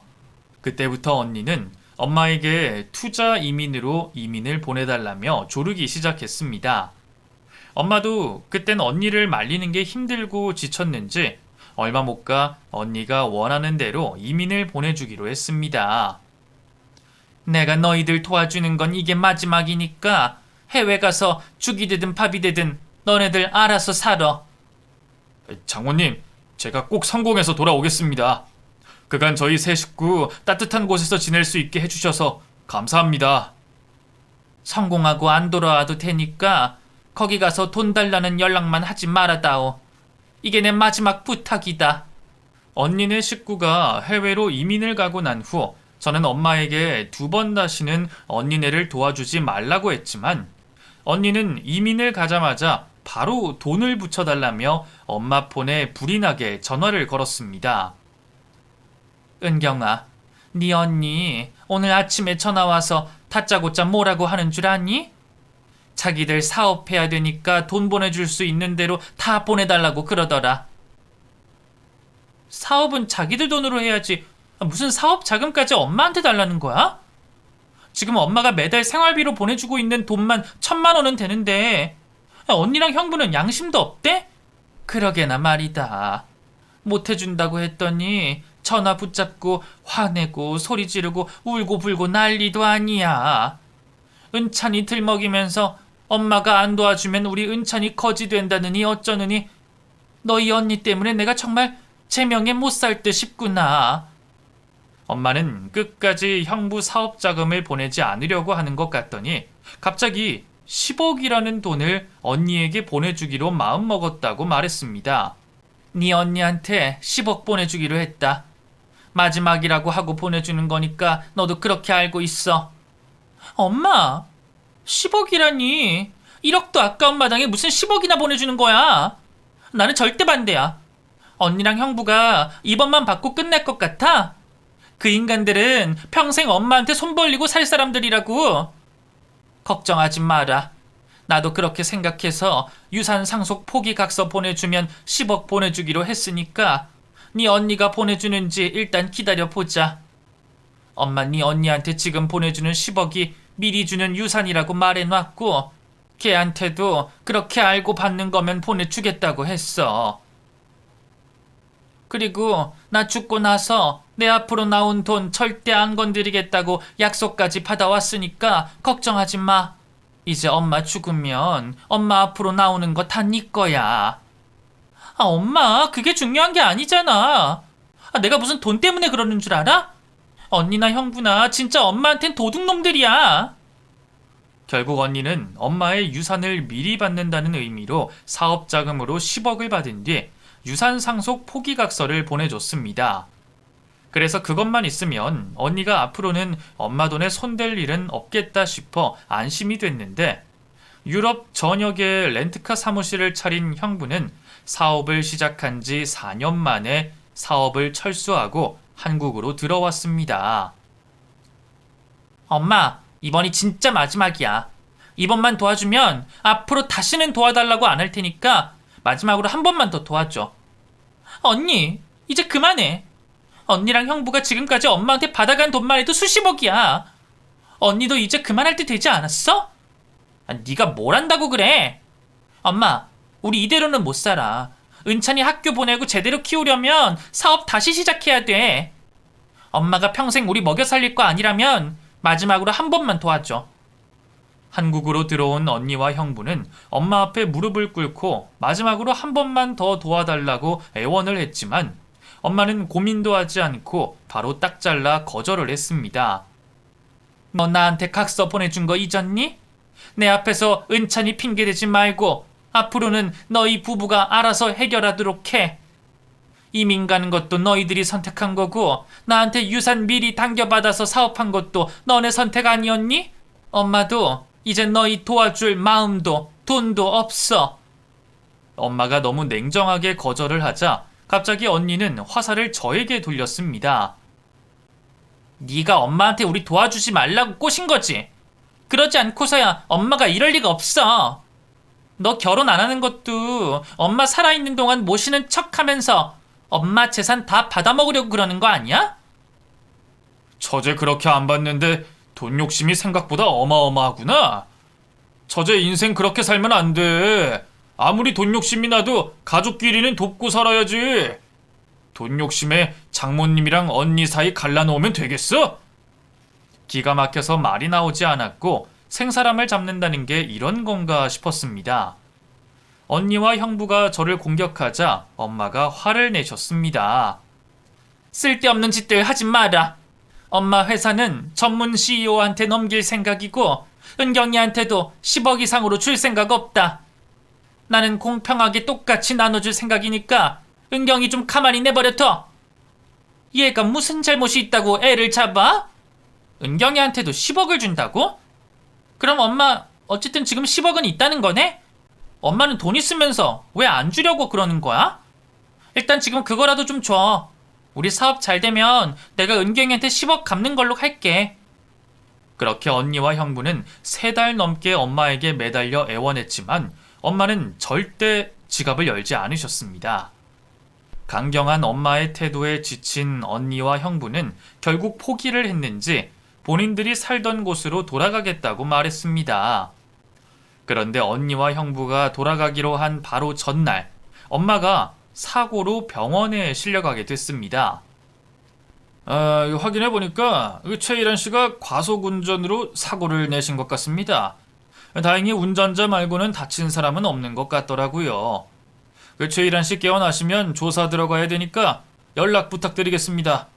그때부터 언니는 엄마에게 투자 이민으로 이민을 보내달라며 조르기 시작했습니다. 엄마도 그땐 언니를 말리는 게 힘들고 지쳤는지 얼마 못 가 언니가 원하는 대로 이민을 보내주기로 했습니다. 내가 너희들 도와주는 건 이게 마지막이니까 해외 가서 죽이 되든 밥이 되든 너네들 알아서 살아. 장모님, 제가 꼭 성공해서 돌아오겠습니다. 그간 저희 세 식구 따뜻한 곳에서 지낼 수 있게 해주셔서 감사합니다. 성공하고 안 돌아와도 되니까 거기 가서 돈 달라는 연락만 하지 말아다오. 이게 내 마지막 부탁이다. 언니네 식구가 해외로 이민을 가고 난 후 저는 엄마에게 두 번 다시는 언니네를 도와주지 말라고 했지만 언니는 이민을 가자마자 바로 돈을 붙여달라며 엄마 폰에 불이 나게 전화를 걸었습니다. 은경아, 네 언니 오늘 아침에 전화 와서 다짜고짜 뭐라고 하는 줄 아니? 자기들 사업해야 되니까 돈 보내줄 수 있는 대로 다 보내달라고 그러더라. 사업은 자기들 돈으로 해야지. 무슨 사업 자금까지 엄마한테 달라는 거야? 지금 엄마가 매달 생활비로 보내주고 있는 돈만 1,000만 원은 되는데 언니랑 형부는 양심도 없대? 그러게나 말이다. 못해준다고 했더니 전화 붙잡고 화내고 소리 지르고 울고 불고 난리도 아니야. 은찬이 들먹이면서 엄마가 안 도와주면 우리 은찬이 거지 된다느니 어쩌느니 너희 언니 때문에 내가 정말 제명에 못 살 듯 싶구나. 엄마는 끝까지 형부 사업 자금을 보내지 않으려고 하는 것 같더니 갑자기 10억이라는 돈을 언니에게 보내주기로 마음먹었다고 말했습니다. 네 언니한테 10억 보내주기로 했다. 마지막이라고 하고 보내주는 거니까 너도 그렇게 알고 있어. 엄마, 10억이라니. 1억도 아까운 마당에 무슨 10억이나 보내주는 거야. 나는 절대 반대야. 언니랑 형부가 이번만 받고 끝날 것 같아? 그 인간들은 평생 엄마한테 손 벌리고 살 사람들이라고. 걱정하지 마라. 나도 그렇게 생각해서 유산 상속 포기각서 보내주면 10억 보내주기로 했으니까 네 언니가 보내주는지 일단 기다려보자. 엄마 네 언니한테 지금 보내주는 10억이 미리 주는 유산이라고 말해놨고 걔한테도 그렇게 알고 받는 거면 보내주겠다고 했어. 그리고 나 죽고 나서 내 앞으로 나온 돈 절대 안 건드리겠다고 약속까지 받아왔으니까 걱정하지 마. 이제 엄마 죽으면 엄마 앞으로 나오는 거 다 네 거야. 엄마, 그게 중요한 게 아니잖아. 내가 무슨 돈 때문에 그러는 줄 알아? 언니나 형부나 진짜 엄마한텐 도둑놈들이야. 결국 언니는 엄마의 유산을 미리 받는다는 의미로 사업 자금으로 10억을 받은 뒤 유산 상속 포기각서를 보내줬습니다. 그래서 그것만 있으면 언니가 앞으로는 엄마 돈에 손댈 일은 없겠다 싶어 안심이 됐는데 유럽 전역에 렌트카 사무실을 차린 형부는 사업을 시작한 지 4년 만에 사업을 철수하고 한국으로 들어왔습니다. 엄마, 이번이 진짜 마지막이야. 이번만 도와주면 앞으로 다시는 도와달라고 안 할 테니까 마지막으로 한 번만 더 도와줘. 언니, 이제 그만해. 언니랑 형부가 지금까지 엄마한테 받아간 돈만 해도 수십억이야. 언니도 이제 그만할 때 되지 않았어? 네가 뭘 한다고 그래? 엄마, 우리 이대로는 못 살아. 은찬이 학교 보내고 제대로 키우려면 사업 다시 시작해야 돼. 엄마가 평생 우리 먹여 살릴 거 아니라면 마지막으로 한 번만 도와줘. 한국으로 들어온 언니와 형부는 엄마 앞에 무릎을 꿇고 마지막으로 한 번만 더 도와달라고 애원을 했지만 엄마는 고민도 하지 않고 바로 딱 잘라 거절을 했습니다. 너 나한테 각서 보내준 거 잊었니? 내 앞에서 은찬이 핑계대지 말고 앞으로는 너희 부부가 알아서 해결하도록 해. 이민 가는 것도 너희들이 선택한 거고 나한테 유산 미리 당겨받아서 사업한 것도 너네 선택 아니었니? 엄마도 이제 너희 도와줄 마음도 돈도 없어. 엄마가 너무 냉정하게 거절을 하자 갑자기 언니는 화살을 저에게 돌렸습니다. 네가 엄마한테 우리 도와주지 말라고 꼬신 거지. 그러지 않고서야 엄마가 이럴 리가 없어. 너 결혼 안 하는 것도 엄마 살아있는 동안 모시는 척하면서 엄마 재산 다 받아먹으려고 그러는 거 아니야? 처제 그렇게 안 받는데 돈 욕심이 생각보다 어마어마하구나. 처제 인생 그렇게 살면 안 돼. 아무리 돈 욕심이 나도 가족끼리는 돕고 살아야지. 돈 욕심에 장모님이랑 언니 사이 갈라놓으면 되겠어? 기가 막혀서 말이 나오지 않았고 생사람을 잡는다는 게 이런 건가 싶었습니다. 언니와 형부가 저를 공격하자 엄마가 화를 내셨습니다. 쓸데없는 짓들 하지 마라. 엄마 회사는 전문 CEO한테 넘길 생각이고 은경이한테도 10억 이상으로 줄 생각 없다. 나는 공평하게 똑같이 나눠줄 생각이니까 은경이 좀 가만히 내버려둬. 얘가 무슨 잘못이 있다고 애를 잡아? 은경이한테도 10억을 준다고? 그럼 엄마 어쨌든 지금 10억은 있다는 거네? 엄마는 돈 있으면서 왜 안 주려고 그러는 거야? 일단 지금 그거라도 좀 줘. 우리 사업 잘 되면 내가 은경이한테 10억 갚는 걸로 할게. 그렇게 언니와 형부는 3달 넘게 엄마에게 매달려 애원했지만 엄마는 절대 지갑을 열지 않으셨습니다. 강경한 엄마의 태도에 지친 언니와 형부는 결국 포기를 했는지 본인들이 살던 곳으로 돌아가겠다고 말했습니다. 그런데 언니와 형부가 돌아가기로 한 바로 전날, 엄마가 사고로 병원에 실려가게 됐습니다. 확인해보니까 최일환 씨가 과속운전으로 사고를 내신 것 같습니다. 다행히 운전자 말고는 다친 사람은 없는 것 같더라고요. 최일환 씨 깨어나시면 조사 들어가야 되니까 연락 부탁드리겠습니다.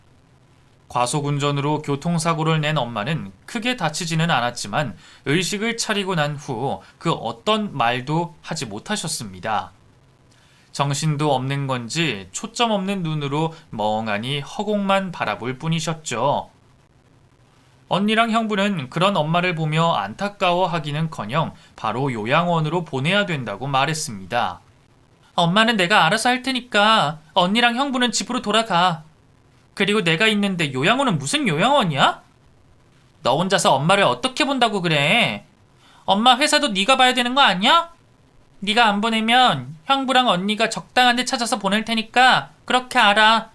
과속운전으로 교통사고를 낸 엄마는 크게 다치지는 않았지만 의식을 차리고 난 후 그 어떤 말도 하지 못하셨습니다. 정신도 없는 건지 초점 없는 눈으로 멍하니 허공만 바라볼 뿐이셨죠. 언니랑 형부는 그런 엄마를 보며 안타까워하기는커녕 바로 요양원으로 보내야 된다고 말했습니다. 엄마는 내가 알아서 할 테니까 언니랑 형부는 집으로 돌아가. 그리고 내가 있는데 요양원은 무슨 요양원이야? 너 혼자서 엄마를 어떻게 본다고 그래? 엄마 회사도 네가 봐야 되는 거 아니야? 네가 안 보내면 형부랑 언니가 적당한 데 찾아서 보낼 테니까 그렇게 알아.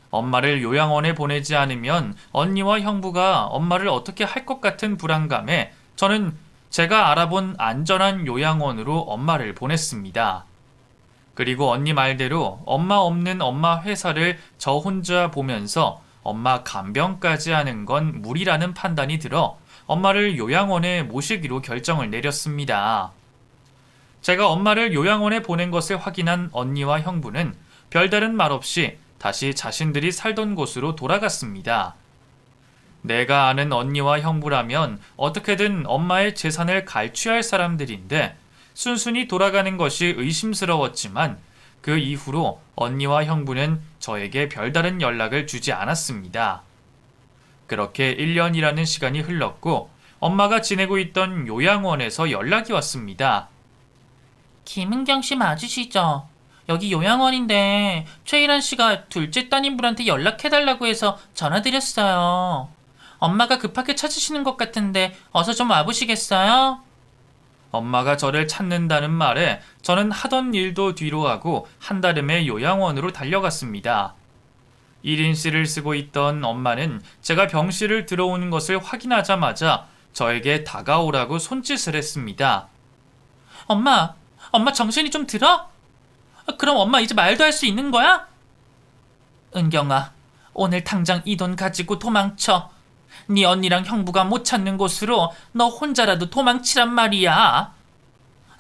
엄마를 요양원에 보내지 않으면 언니와 형부가 엄마를 어떻게 할 것 같은 불안감에 저는 제가 알아본 안전한 요양원으로 엄마를 보냈습니다. 그리고 언니 말대로 엄마 없는 엄마 회사를 저 혼자 보면서 엄마 간병까지 하는 건 무리라는 판단이 들어 엄마를 요양원에 모시기로 결정을 내렸습니다. 제가 엄마를 요양원에 보낸 것을 확인한 언니와 형부는 별다른 말 없이 다시 자신들이 살던 곳으로 돌아갔습니다. 내가 아는 언니와 형부라면 어떻게든 엄마의 재산을 갈취할 사람들인데 순순히 돌아가는 것이 의심스러웠지만 그 이후로 언니와 형부는 저에게 별다른 연락을 주지 않았습니다. 그렇게 1년이라는 시간이 흘렀고 엄마가 지내고 있던 요양원에서 연락이 왔습니다. 김은경 씨 맞으시죠? 여기 요양원인데 최일환 씨가 둘째 따님분한테 연락해달라고 해서 전화드렸어요. 엄마가 급하게 찾으시는 것 같은데 어서 좀 와보시겠어요? 엄마가 저를 찾는다는 말에 저는 하던 일도 뒤로 하고 한달음에 요양원으로 달려갔습니다. 1인실을 쓰고 있던 엄마는 제가 병실을 들어오는 것을 확인하자마자 저에게 다가오라고 손짓을 했습니다. 엄마 정신이 좀 들어? 그럼 엄마 이제 말도 할 수 있는 거야? 은경아, 오늘 당장 이 돈 가지고 도망쳐. 네 언니랑 형부가 못 찾는 곳으로 너 혼자라도 도망치란 말이야.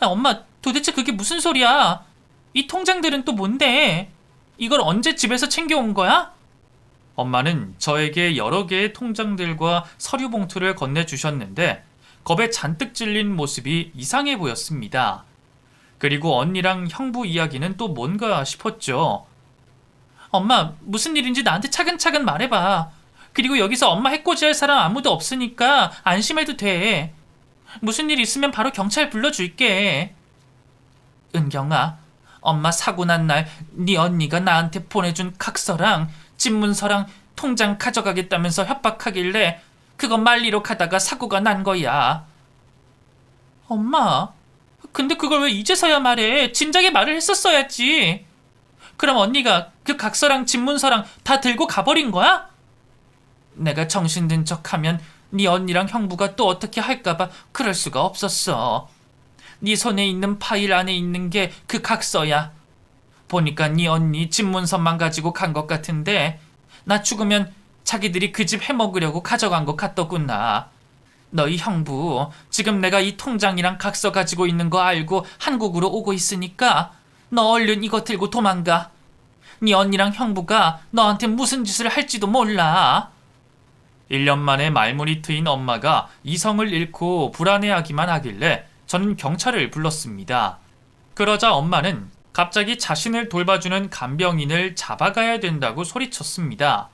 엄마, 도대체 그게 무슨 소리야? 이 통장들은 또 뭔데? 이걸 언제 집에서 챙겨온 거야? 엄마는 저에게 여러 개의 통장들과 서류 봉투를 건네주셨는데 겁에 잔뜩 질린 모습이 이상해 보였습니다. 그리고 언니랑 형부 이야기는 또 뭔가 싶었죠. 엄마, 무슨 일인지 나한테 차근차근 말해봐. 그리고 여기서 엄마 해코지할 사람 아무도 없으니까 안심해도 돼. 무슨 일 있으면 바로 경찰 불러줄게. 은경아, 엄마 사고 난 날 네 언니가 나한테 보내준 각서랑 집문서랑 통장 가져가겠다면서 협박하길래 그거 말리러 가다가 사고가 난 거야. 엄마, 근데 그걸 왜 이제서야 말해? 진작에 말을 했었어야지. 그럼 언니가 그 각서랑 집문서랑 다 들고 가버린 거야? 내가 정신든 척하면 네 언니랑 형부가 또 어떻게 할까봐 그럴 수가 없었어. 네 손에 있는 파일 안에 있는 게 그 각서야. 보니까 네 언니 집문서만 가지고 간 것 같은데 나 죽으면 자기들이 그 집 해먹으려고 가져간 것 같더구나. 너희 형부 지금 내가 이 통장이랑 각서 가지고 있는 거 알고 한국으로 오고 있으니까 너 얼른 이거 들고 도망가. 네 언니랑 형부가 너한테 무슨 짓을 할지도 몰라. 1년 만에 말문이 트인 엄마가 이성을 잃고 불안해하기만 하길래 저는 경찰을 불렀습니다. 그러자 엄마는 갑자기 자신을 돌봐주는 간병인을 잡아가야 된다고 소리쳤습니다.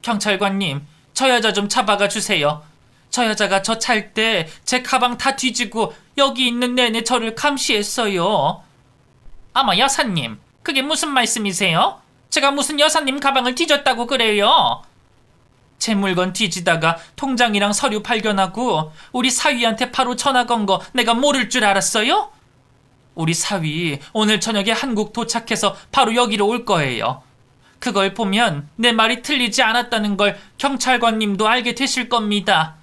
경찰관님, 저 여자 좀 잡아가 주세요. 저 여자가 저 찰 때 제 가방 다 뒤지고 여기 있는 내내 저를 감시했어요. 아마 여사님, 그게 무슨 말씀이세요? 제가 무슨 여사님 가방을 뒤졌다고 그래요? 제 물건 뒤지다가 통장이랑 서류 발견하고 우리 사위한테 바로 전화 건 거 내가 모를 줄 알았어요? 우리 사위 오늘 저녁에 한국 도착해서 바로 여기로 올 거예요. 그걸 보면 내 말이 틀리지 않았다는 걸 경찰관님도 알게 되실 겁니다.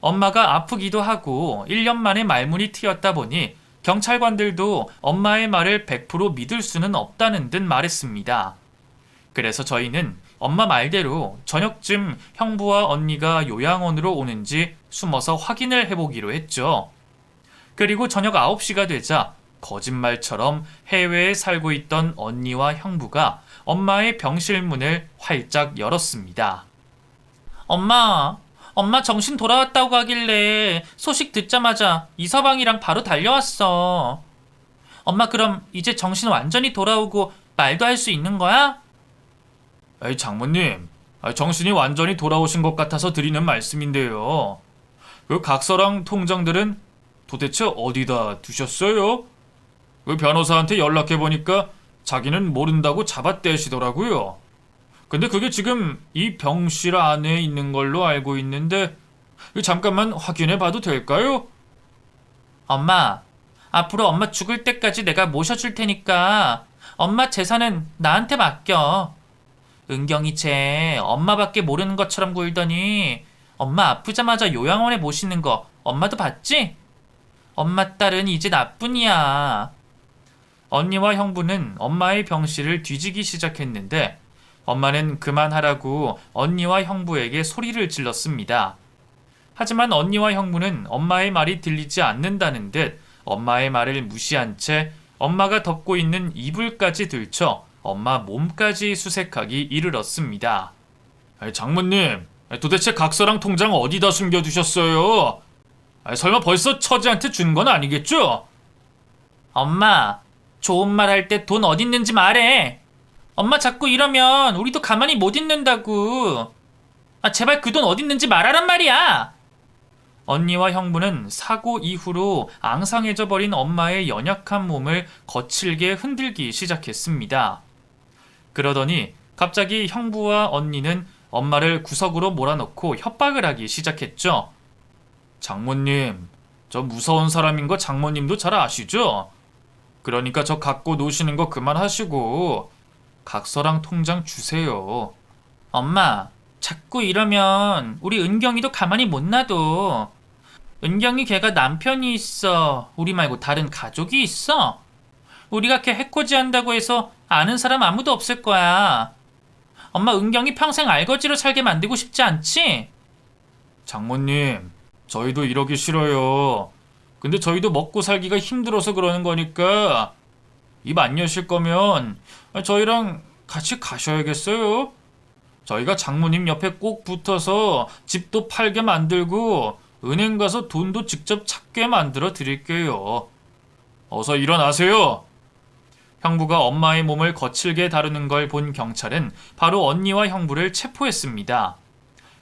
엄마가 아프기도 하고 1년 만에 말문이 트였다 보니 경찰관들도 엄마의 말을 100% 믿을 수는 없다는 듯 말했습니다. 그래서 저희는 엄마 말대로 저녁쯤 형부와 언니가 요양원으로 오는지 숨어서 확인을 해보기로 했죠. 그리고 저녁 9시가 되자 거짓말처럼 해외에 살고 있던 언니와 형부가 엄마의 병실 문을 활짝 열었습니다. 엄마 정신 돌아왔다고 하길래 소식 듣자마자 이서방이랑 바로 달려왔어. 엄마 그럼 이제 정신 완전히 돌아오고 말도 할 수 있는 거야? 에이, 장모님, 정신이 완전히 돌아오신 것 같아서 드리는 말씀인데요. 그 각서랑 통장들은 도대체 어디다 두셨어요? 그 변호사한테 연락해보니까 자기는 모른다고 잡아떼시더라고요. 근데 그게 지금 이 병실 안에 있는 걸로 알고 있는데 잠깐만 확인해봐도 될까요? 엄마, 앞으로 엄마 죽을 때까지 내가 모셔줄 테니까 엄마 재산은 나한테 맡겨. 은경이 쟤 엄마밖에 모르는 것처럼 굴더니 엄마 아프자마자 요양원에 모시는 거 엄마도 봤지? 엄마 딸은 이제 나뿐이야. 언니와 형부는 엄마의 병실을 뒤지기 시작했는데 엄마는 그만하라고 언니와 형부에게 소리를 질렀습니다. 하지만 언니와 형부는 엄마의 말이 들리지 않는다는 듯 엄마의 말을 무시한 채 엄마가 덮고 있는 이불까지 들쳐 엄마 몸까지 수색하기 이르렀습니다. 장모님, 도대체 각서랑 통장 어디다 숨겨두셨어요? 설마 벌써 처지한테 준 건 아니겠죠? 엄마, 좋은 말 할 때 돈 어딨는지 말해. 엄마 자꾸 이러면 우리도 가만히 못 있는다고. 제발 그 돈 어딨는지 말하란 말이야. 언니와 형부는 사고 이후로 앙상해져 버린 엄마의 연약한 몸을 거칠게 흔들기 시작했습니다. 그러더니 갑자기 형부와 언니는 엄마를 구석으로 몰아넣고 협박을 하기 시작했죠. 장모님, 저 무서운 사람인 거 장모님도 잘 아시죠? 그러니까 저 갖고 노시는 거 그만하시고 각서랑 통장 주세요. 엄마, 자꾸 이러면 우리 은경이도 가만히 못 놔둬. 은경이 걔가 남편이 있어. 우리 말고 다른 가족이 있어. 우리가 걔 해코지 한다고 해서 아는 사람 아무도 없을 거야. 엄마 은경이 평생 알거지로 살게 만들고 싶지 않지? 장모님, 저희도 이러기 싫어요. 근데 저희도 먹고 살기가 힘들어서 그러는 거니까 입 안 여실 거면 저희랑 같이 가셔야겠어요. 저희가 장모님 옆에 꼭 붙어서 집도 팔게 만들고 은행 가서 돈도 직접 찾게 만들어 드릴게요. 어서 일어나세요. 형부가 엄마의 몸을 거칠게 다루는 걸 본 경찰은 바로 언니와 형부를 체포했습니다.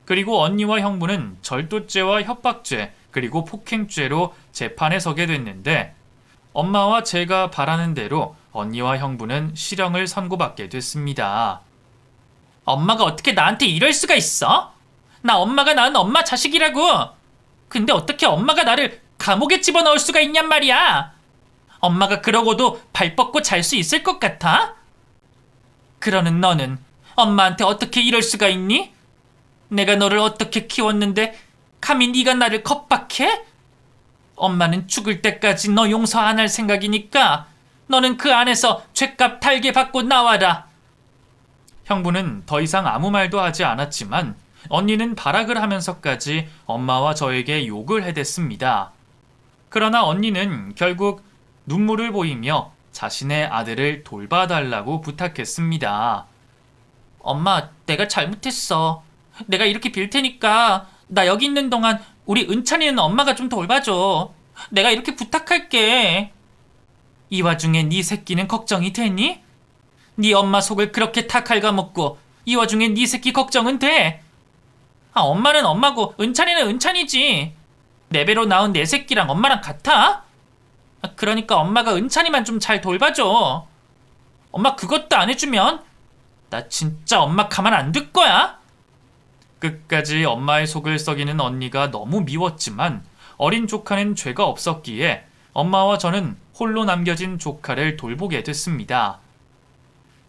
그리고 언니와 형부는 절도죄와 협박죄 그리고 폭행죄로 재판에 서게 됐는데 엄마와 제가 바라는 대로 언니와 형부는 실형을 선고받게 됐습니다. 엄마가 어떻게 나한테 이럴 수가 있어? 나 엄마가 낳은 엄마 자식이라고. 근데 어떻게 엄마가 나를 감옥에 집어넣을 수가 있냔 말이야. 엄마가 그러고도 발 뻗고 잘 수 있을 것 같아? 그러는 너는 엄마한테 어떻게 이럴 수가 있니? 내가 너를 어떻게 키웠는데 감히 네가 나를 겁박해? 엄마는 죽을 때까지 너 용서 안 할 생각이니까 너는 그 안에서 죗값 달게 받고 나와라. 형부는 더 이상 아무 말도 하지 않았지만 언니는 발악을 하면서까지 엄마와 저에게 욕을 해댔습니다. 그러나 언니는 결국 눈물을 보이며 자신의 아들을 돌봐달라고 부탁했습니다. 엄마, 내가 잘못했어. 내가 이렇게 빌 테니까 나 여기 있는 동안 우리 은찬이는 엄마가 좀 돌봐줘. 내가 이렇게 부탁할게. 이 와중에 네 새끼는 걱정이 되니? 네 엄마 속을 그렇게 다 갉아먹고 이 와중에 네 새끼 걱정은 돼? 엄마는 엄마고 은찬이는 은찬이지. 내 배로 나온 내 새끼랑 엄마랑 같아? 그러니까 엄마가 은찬이만 좀 잘 돌봐줘. 엄마 그것도 안 해주면 나 진짜 엄마 가만 안 둘 거야. 끝까지 엄마의 속을 썩이는 언니가 너무 미웠지만 어린 조카는 죄가 없었기에 엄마와 저는 홀로 남겨진 조카를 돌보게 됐습니다.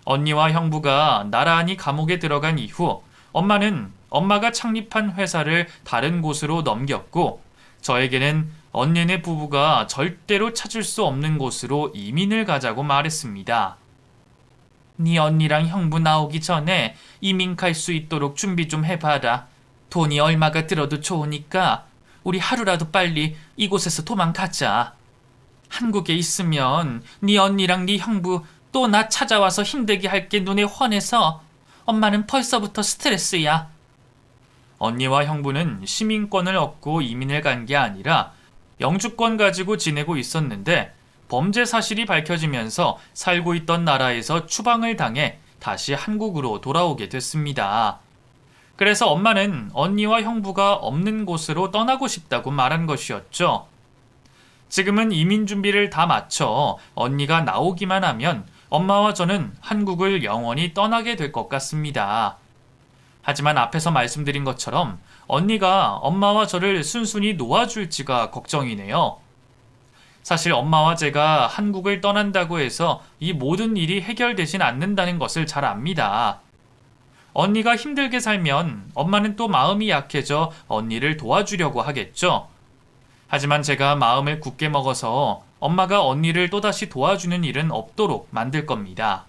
언니와 형부가 나란히 감옥에 들어간 이후 엄마는 엄마가 창립한 회사를 다른 곳으로 넘겼고 저에게는 언니네 부부가 절대로 찾을 수 없는 곳으로 이민을 가자고 말했습니다. 네 언니랑 형부 나오기 전에 이민 갈 수 있도록 준비 좀 해봐라. 돈이 얼마가 들어도 좋으니까 우리 하루라도 빨리 이곳에서 도망가자. 한국에 있으면 네 언니랑 네 형부 또 나 찾아와서 힘들게 할 게 눈에 훤해서 엄마는 벌써부터 스트레스야. 언니와 형부는 시민권을 얻고 이민을 간 게 아니라 영주권 가지고 지내고 있었는데 범죄 사실이 밝혀지면서 살고 있던 나라에서 추방을 당해 다시 한국으로 돌아오게 됐습니다. 그래서 엄마는 언니와 형부가 없는 곳으로 떠나고 싶다고 말한 것이었죠. 지금은 이민 준비를 다 마쳐 언니가 나오기만 하면 엄마와 저는 한국을 영원히 떠나게 될 것 같습니다. 하지만 앞에서 말씀드린 것처럼 언니가 엄마와 저를 순순히 놓아줄지가 걱정이네요. 사실 엄마와 제가 한국을 떠난다고 해서 이 모든 일이 해결되진 않는다는 것을 잘 압니다. 언니가 힘들게 살면 엄마는 또 마음이 약해져 언니를 도와주려고 하겠죠. 하지만 제가 마음을 굳게 먹어서 엄마가 언니를 또다시 도와주는 일은 없도록 만들 겁니다.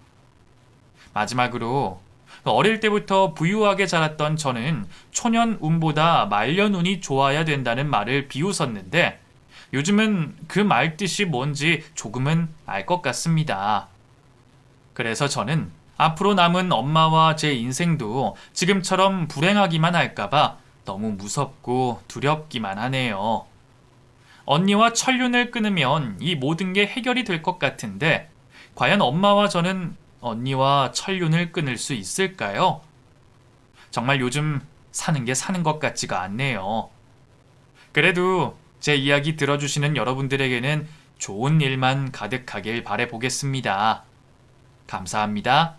마지막으로 어릴 때부터 부유하게 자랐던 저는 초년운보다 말년운이 좋아야 된다는 말을 비웃었는데 요즘은 그 말 뜻이 뭔지 조금은 알 것 같습니다. 그래서 저는 앞으로 남은 엄마와 제 인생도 지금처럼 불행하기만 할까봐 너무 무섭고 두렵기만 하네요. 언니와 천륜을 끊으면 이 모든 게 해결이 될 것 같은데 과연 엄마와 저는 언니와 천륜을 끊을 수 있을까요? 정말 요즘 사는 게 사는 것 같지가 않네요. 그래도 제 이야기 들어주시는 여러분들에게는 좋은 일만 가득하길 바라보겠습니다. 감사합니다.